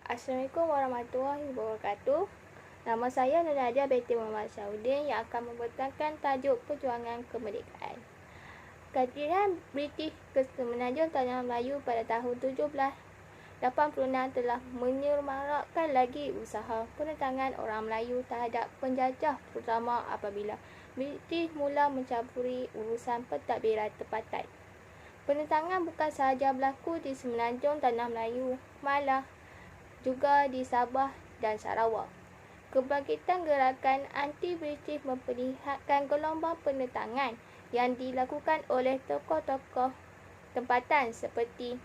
Assalamualaikum warahmatullahi wabarakatuh. Nama saya Nur Nadia binti Muhammad Syahuddin yang akan membentangkan tajuk perjuangan kemerdekaan. Kehadiran British ke Semenanjung Tanah Melayu pada tahun 1786 telah menyemarakkan lagi usaha penentangan orang Melayu terhadap penjajah, terutama apabila British mula mencampuri urusan pentadbiran tempatan. Penentangan bukan sahaja berlaku di Semenanjung Tanah Melayu, malah juga di Sabah dan Sarawak. Kebangkitan gerakan anti-British memperlihatkan gelombang penentangan yang dilakukan oleh tokoh-tokoh tempatan seperti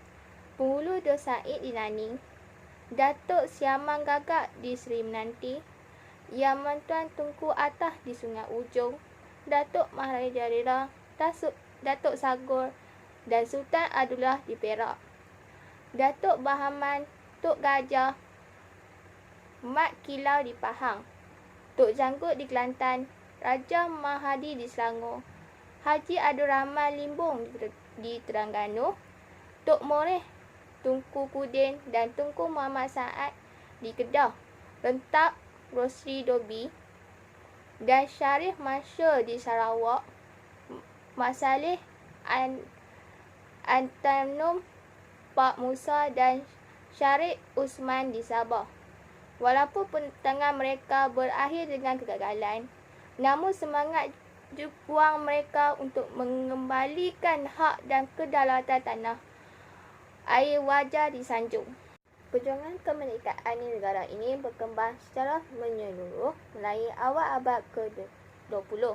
Penghulu Dor Said di Nanning, Datuk Siamang Gagak di Seri Menanti, Yang Mentuan Tunku Atah di Sungai Ujong, Datuk Maharaja Rela, Datuk Sagor dan Sultan Abdullah di Perak, Datuk Bahaman, Tok Gajah, Mat Kilau di Pahang, Tok Janggut di Kelantan, Raja Mahadi di Selangor, Haji Abdul Rahman Limbong di Terengganu, Tok Moreh, Tunku Kudin dan Tunku Muhammad Saad di Kedah, Rentak Rosli Dobi dan Syarif Masyur di Sarawak, Masalih Antanum Pak Musa dan Syarif Usman di Sabah. Walaupun penentangan mereka berakhir dengan kegagalan, namun semangat juang mereka untuk mengembalikan hak dan kedaulatan tanah air wajar disanjung. Perjuangan kemerdekaan negara ini berkembang secara menyeluruh melalui awal abad ke-20.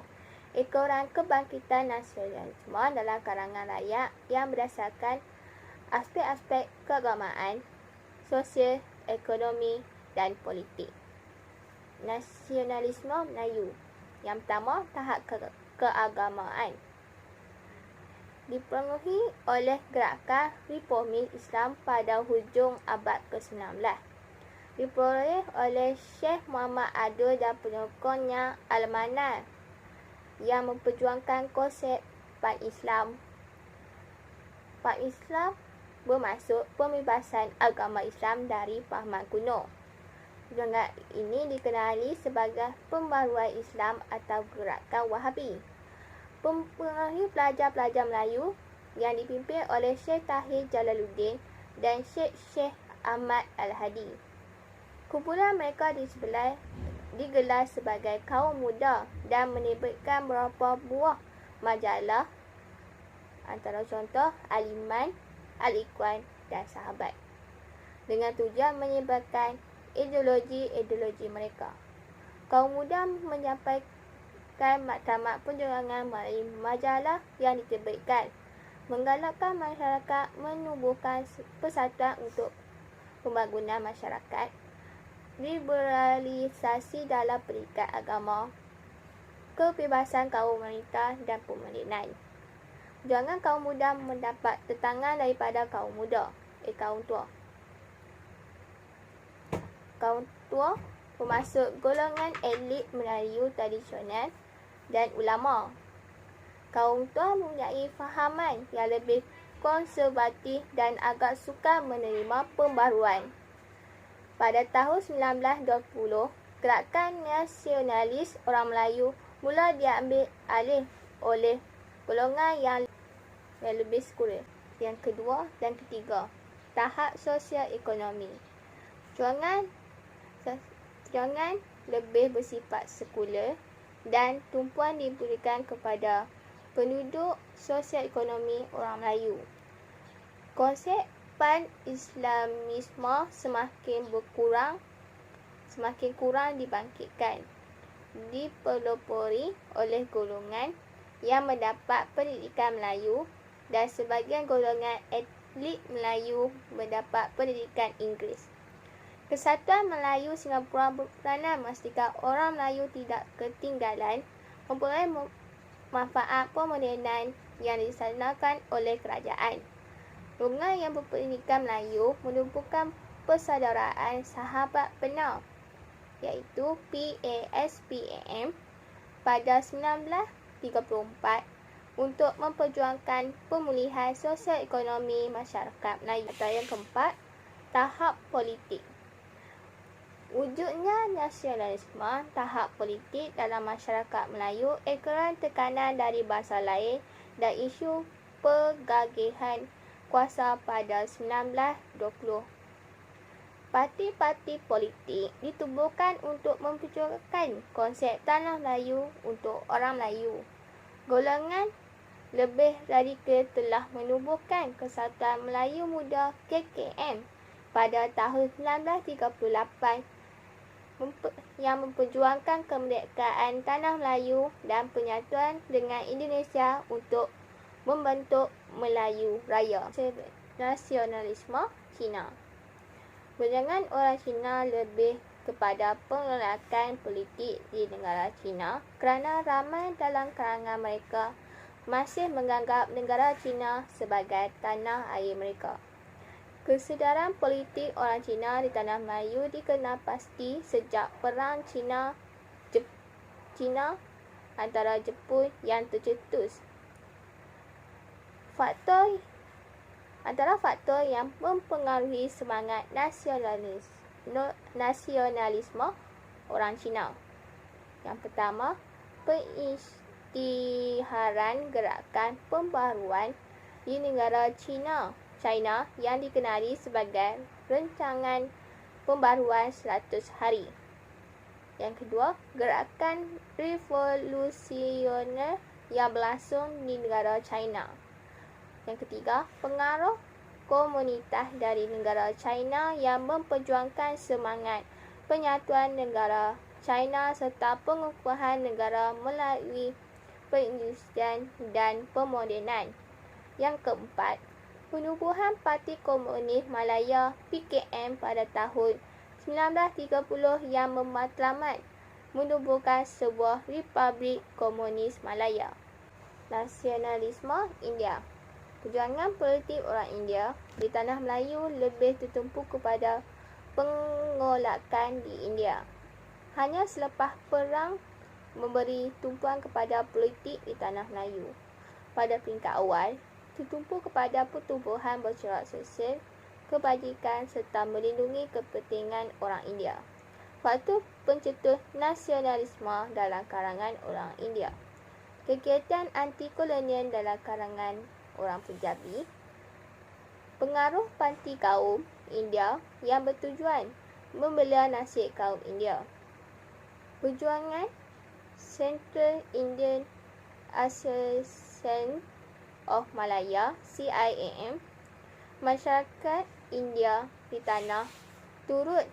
Ekoran kebangkitan nasionalisme dalam kalangan rakyat yang berdasarkan aspek-aspek keagamaan, sosial, ekonomi dan politik. Nasionalisme Melayu. Yang pertama, tahap keagamaan. Dipengaruhi oleh gerakan reformis Islam pada hujung abad ke-19. Diperoleh oleh Syekh Muhammad Abdul dan penyokongnya Al-Manar yang memperjuangkan konsep Pan-Islam. Pan-Islam bermaksud pembebasan agama Islam dari fahaman kuno. Perjuangan ini dikenali sebagai pembaruan Islam atau gerakan Wahabi. Mempengaruhi pelajar-pelajar Melayu yang dipimpin oleh Syekh Tahir Jalaluddin dan Syekh Ahmad Al-Hadi. Kumpulan mereka digelar sebagai kaum muda dan menerbitkan beberapa buah majalah, antara contoh Al-Iman, Al-Ikhwan dan Sahabat, dengan tujuan menyebarkan ideologi mereka. Kaum muda menyampaikan maktamat perjuangan melalui majalah yang diterbitkan, menggalakkan masyarakat menubuhkan persatuan untuk pembangunan masyarakat, liberalisasi dalam pendidikan agama, kebebasan kaum wanita dan pemerintahan. Perjuangan kaum muda mendapat tentangan daripada kaum tua. Kaum tua bermaksud golongan elit Melayu tradisional dan ulama. Kaum tua mempunyai fahaman yang lebih konservatif dan agak sukar menerima pembaruan. Pada tahun 1920, gerakan nasionalis orang Melayu mula diambil alih oleh golongan yang lebih sekuler. Yang kedua dan ketiga, tahap sosial ekonomi. Perjuangan lebih bersifat sekuler dan tumpuan diberikan kepada penduduk sosial ekonomi orang Melayu. Konsep pan-Islamisme semakin kurang dibangkitkan, dipelopori oleh golongan yang mendapat pendidikan Melayu dan sebagian golongan elit Melayu mendapat pendidikan Inggeris. Kesatuan Melayu Singapura berperanan memastikan orang Melayu tidak ketinggalan memperoleh manfaat pemerintahan yang dilaksanakan oleh kerajaan. Golongan yang berpendidikan Melayu menumbuhkan Persaudaraan Sahabat Benar, iaitu PASPAM, pada 1934 untuk memperjuangkan pemulihan sosial ekonomi masyarakat Melayu. Atau yang keempat, tahap politik. Wujudnya nasionalisme tahap politik dalam masyarakat Melayu ekoran tekanan dari bangsa lain dan isu pergagihan kuasa pada 1920. Parti-parti politik ditubuhkan untuk memperjuangkan konsep tanah Melayu untuk orang Melayu. Golongan lebih radikal telah menubuhkan Kesatuan Melayu Muda KKM pada tahun 1938 yang memperjuangkan kemerdekaan tanah Melayu dan penyatuan dengan Indonesia untuk membentuk Melayu Raya. Nasionalisme Cina. Pandangan orang Cina lebih kepada penolakan politik di negara Cina kerana ramai dalam kalangan mereka masih menganggap negara Cina sebagai tanah air mereka. Kesedaran politik orang Cina di tanah Melayu dikenal pasti sejak Perang Cina antara Jepun yang tercetus. Antara faktor yang mempengaruhi semangat nasionalisme orang Cina. Yang pertama, pengisytiharan gerakan pembaharuan di negara China yang dikenali sebagai Rancangan Pembaharuan 100 Hari. Yang kedua, gerakan revolusioner yang berlangsung di negara China. Yang ketiga, pengaruh komunitas dari negara China yang memperjuangkan semangat penyatuan negara China serta pengukuhan negara melalui perindustrian dan pemodenan. Yang keempat, penubuhan Parti Komunis Malaya PKM pada tahun 1930 yang bermatlamat menubuhkan sebuah Republik Komunis Malaya. Nasionalisme India. Perjuangan politik orang India di tanah Melayu lebih tertumpu kepada pengolakan di India. Hanya selepas perang memberi tumpuan kepada politik di tanah Melayu. Pada peringkat awal, tertumpu kepada pertumbuhan bercorak sosial, kebajikan serta melindungi kepentingan orang India. Waktu pencetus nasionalisme dalam kalangan orang India. Kegiatan anti-kolonial dalam kalangan orang Punjabi. Pengaruh parti kaum India yang bertujuan membela nasib kaum India. Perjuangan Central Indian Association of Malaya CIAM. Masyarakat India di tanah turut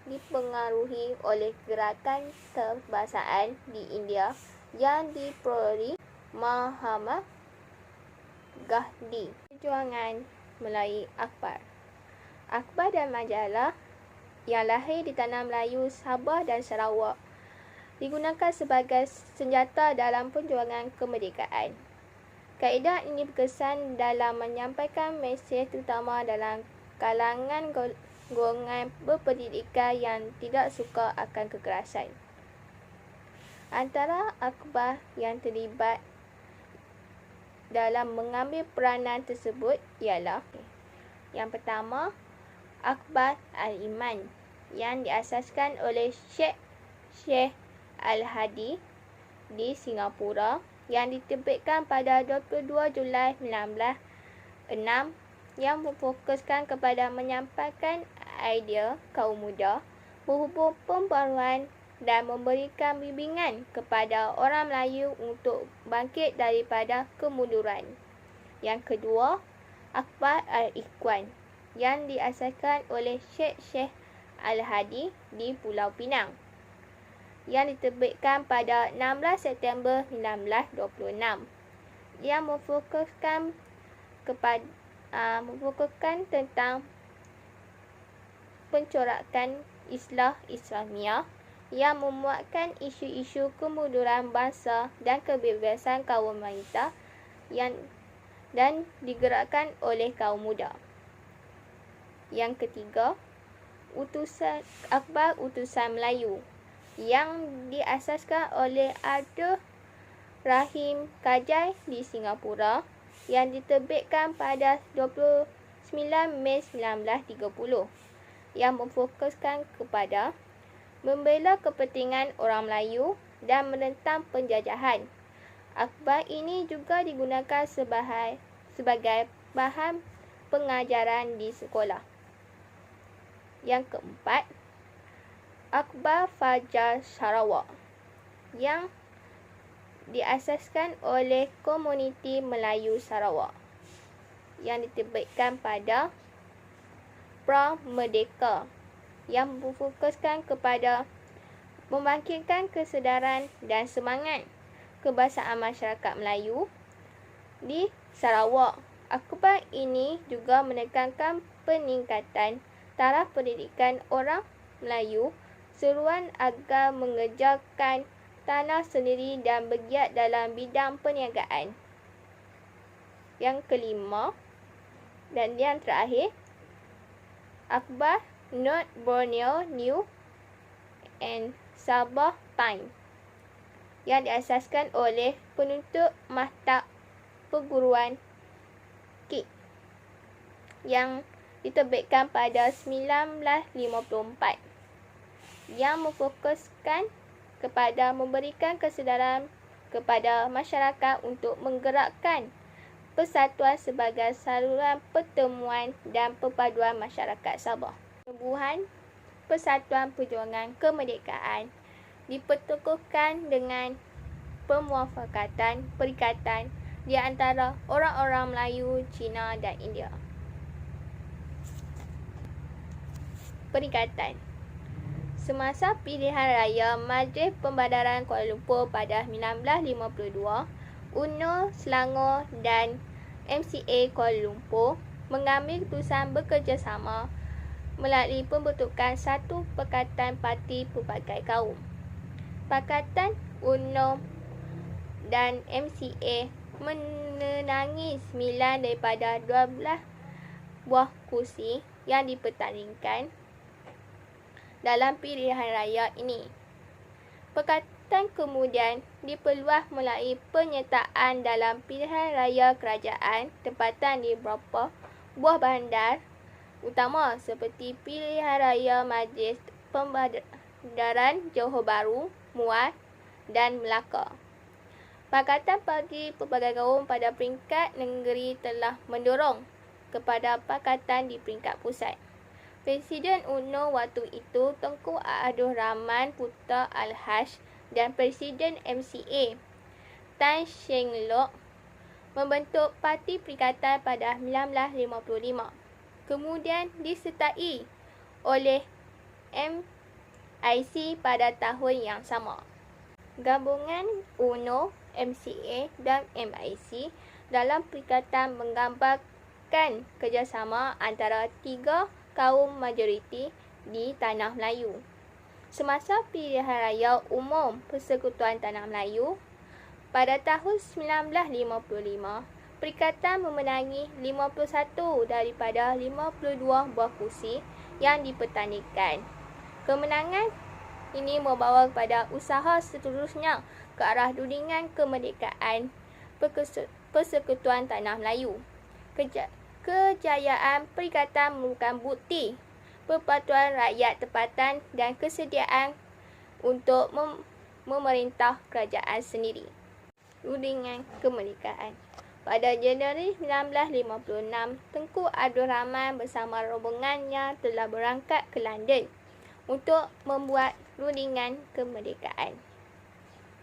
dipengaruhi oleh gerakan kebangsaan di India yang diperoleh Mahatma Gandhi. Perjuangan melalui akhbar dan majalah yang lahir di tanah Melayu, Sabah dan Sarawak digunakan sebagai senjata dalam perjuangan kemerdekaan. Kaedah ini berkesan dalam menyampaikan mesej terutama dalam kalangan golongan berpendidikan yang tidak suka akan kekerasan. Antara akhbar yang terlibat dalam mengambil peranan tersebut ialah yang pertama, Akhbar Al-Iman yang diasaskan oleh Sheikh Al-Hadi di Singapura yang diterbitkan pada 22 Julai 1906 yang memfokuskan kepada menyampaikan idea kaum muda berhubung pembaharuan dan memberikan bimbingan kepada orang Melayu untuk bangkit daripada kemunduran. Yang kedua, Akhbar Al-Ikhwan yang diasaskan oleh Sheikh Al-Hadi di Pulau Pinang yang diterbitkan pada 16 September 1926 yang memfokuskan tentang pencorakan Islah Islamiah yang memuatkan isu-isu kemunduran bangsa dan kebebasan kaum wanita dan digerakkan oleh kaum muda. Yang ketiga, Akhbar Utusan Melayu yang diasaskan oleh Abdul Rahim Kajai di Singapura yang diterbitkan pada 29 Mei 1930 yang memfokuskan kepada membela kepentingan orang Melayu dan menentang penjajahan. Akhbar ini juga digunakan sebagai bahan pengajaran di sekolah. Yang keempat, Akhbar Fajar Sarawak yang diasaskan oleh komuniti Melayu Sarawak yang diterbitkan pada pra-merdeka yang berfokuskan kepada membangkitkan kesedaran dan semangat kebangsaan masyarakat Melayu di Sarawak. Akhbar ini juga menekankan peningkatan taraf pendidikan orang Melayu seruan agar mengejarkan tanah sendiri dan bergiat dalam bidang perniagaan. Yang kelima dan yang terakhir, Akhbar North Borneo New and Sabah Time yang diasaskan oleh penuntut Maktab Perguruan KIK yang diterbitkan pada 1954 yang memfokuskan kepada memberikan kesedaran kepada masyarakat untuk menggerakkan persatuan sebagai saluran pertemuan dan perpaduan masyarakat Sabah. Penubuhan Persatuan Perjuangan Kemerdekaan diperteguhkan dengan pemuafakatan perikatan di antara orang-orang Melayu, Cina dan India. Perikatan. Semasa pilihan raya Majlis Pembadaran Kuala Lumpur pada 1952, UMNO Selangor dan MCA Kuala Lumpur mengambil keputusan bekerjasama melalui pembentukan satu Pakatan Parti Pelbagai Kaum. Pakatan UMNO dan MCA menangi 9 daripada 12 buah kursi yang dipertandingkan dalam pilihan raya ini. Pakatan kemudian diperluas melalui penyertaan dalam pilihan raya kerajaan tempatan di beberapa buah bandar utama seperti pilihan raya Majlis Pembadaran Johor Bahru, Muar dan Melaka. Pakatan Parti Pelbagai Kaum pada peringkat negeri telah mendorong kepada pakatan di peringkat pusat. Presiden UMNO waktu itu Tunku Abdul Rahman Putra Al-Haj dan Presiden MCA Tan Seng Lock membentuk Parti Perikatan pada 1955. Kemudian disertai oleh MIC pada tahun yang sama. Gabungan UMNO, MCA dan MIC dalam perikatan menggambarkan kerjasama antara tiga kaum majoriti di Tanah Melayu. Semasa pilihan raya umum Persekutuan Tanah Melayu pada tahun 1955, perikatan memenangi 51 daripada 52 buah kursi yang dipertandingkan. Kemenangan ini membawa kepada usaha seterusnya ke arah rundingan kemerdekaan Persekutuan Tanah Melayu. Kejayaan perikatan merupakan bukti persatuan rakyat tempatan dan kesediaan untuk memerintah kerajaan sendiri. Rundingan kemerdekaan. Pada Januari 1956, Tunku Abdul Rahman bersama rombongannya telah berangkat ke London untuk membuat rundingan kemerdekaan.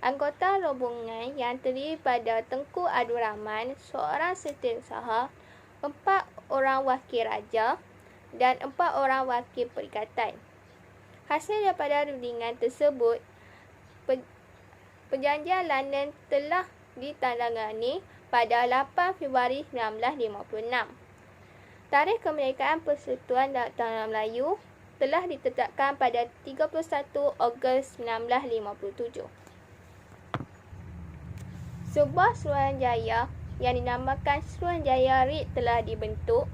Anggota rombongan yang terdiri pada Tunku Abdul Rahman, seorang setiausaha, 4 orang wakil raja dan 4 orang wakil perikatan. Hasil daripada rundingan tersebut, Perjanjian London telah ditandatangani pada 8 Februari 1956. Tarikh kemerdekaan Persekutuan Tanah Melayu telah ditetapkan pada 31 Ogos 1957. Sebuah Suruhanjaya yang dinamakan Suruhanjaya RIT telah dibentuk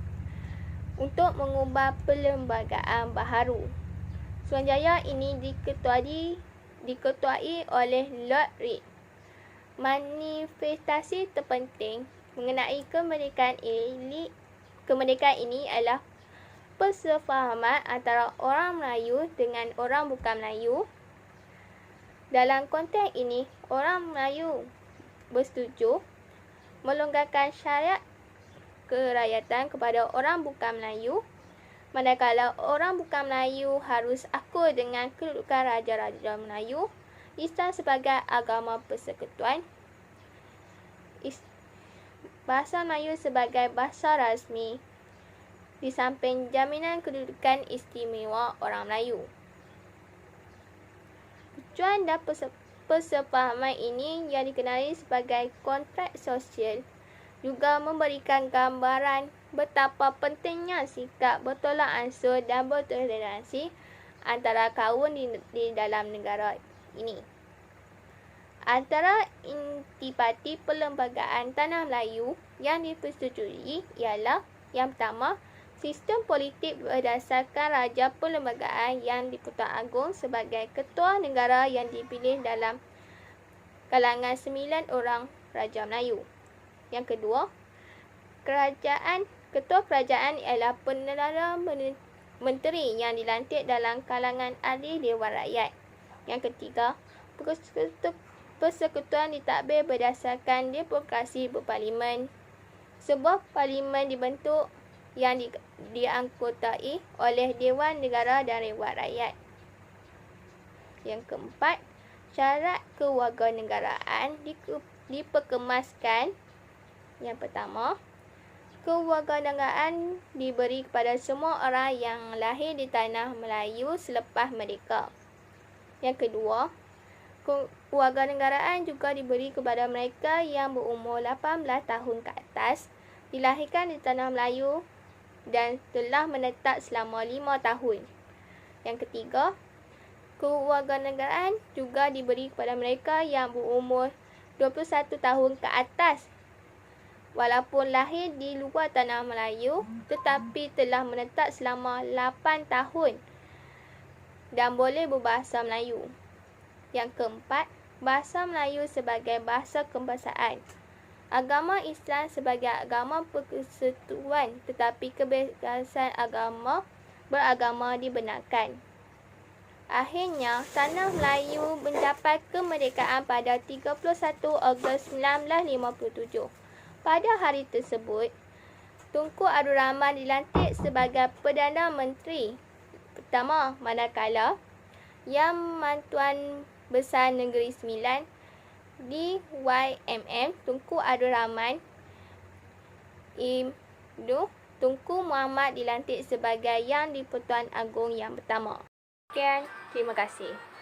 untuk mengubah perlembagaan baharu. Suruhanjaya ini diketuai oleh Lord Reed. Manifestasi terpenting mengenai kemerdekaan ini adalah persefahaman antara orang Melayu dengan orang bukan Melayu. Dalam konteks ini, orang Melayu bersetuju melonggarkan syariat kerakyatan kepada orang bukan Melayu, manakala orang bukan Melayu harus akur dengan kedudukan raja-raja Melayu, Islam sebagai agama persekutuan, bahasa Melayu sebagai bahasa rasmi, di samping jaminan kedudukan istimewa orang Melayu. Tujuan dan persefahaman ini yang dikenali sebagai kontrak sosial juga memberikan gambaran betapa pentingnya sikap bertolak ansur dan bertoleransi antara kaum di dalam negara ini. Antara intipati perlembagaan Tanah Melayu yang dipersetujui ialah yang pertama, sistem politik berdasarkan Raja Perlembagaan yang di-Pertuan Agong sebagai ketua negara yang dipilih dalam kalangan 9 orang Raja Melayu. Yang kedua, ketua kerajaan ialah Perdana Menteri yang dilantik dalam kalangan ahli Dewan Rakyat. Yang ketiga, persekutuan ditadbir berdasarkan demokrasi berparlimen. Sebuah parlimen dibentuk yang dianggotai oleh Dewan Negara dan Dewan Rakyat. Yang keempat, syarat kewarganegaraan diperkemaskan. Yang pertama, kewarganegaraan diberi kepada semua orang yang lahir di tanah Melayu selepas merdeka. Yang kedua, kewarganegaraan juga diberi kepada mereka yang berumur 18 tahun ke atas, dilahirkan di tanah Melayu dan telah menetap selama 5 tahun. Yang ketiga, kewarganegaraan juga diberi kepada mereka yang berumur 21 tahun ke atas, walaupun lahir di luar tanah Melayu tetapi telah menetap selama 8 tahun dan boleh berbahasa Melayu. Yang keempat, bahasa Melayu sebagai bahasa kebangsaan. Agama Islam sebagai agama persekutuan, tetapi kebebasan beragama dibenarkan. Akhirnya, Tanah Melayu mencapai kemerdekaan pada 31 Ogos 1957. Pada hari tersebut, Tunku Abdul Rahman dilantik sebagai Perdana Menteri pertama, manakala Yang Mantuan Besar Negeri Sembilan DYMM Tunku Abdul Rahman Ibnu Tunku Muhammad dilantik sebagai Yang di-Pertuan Agong yang pertama. Sekian, terima kasih.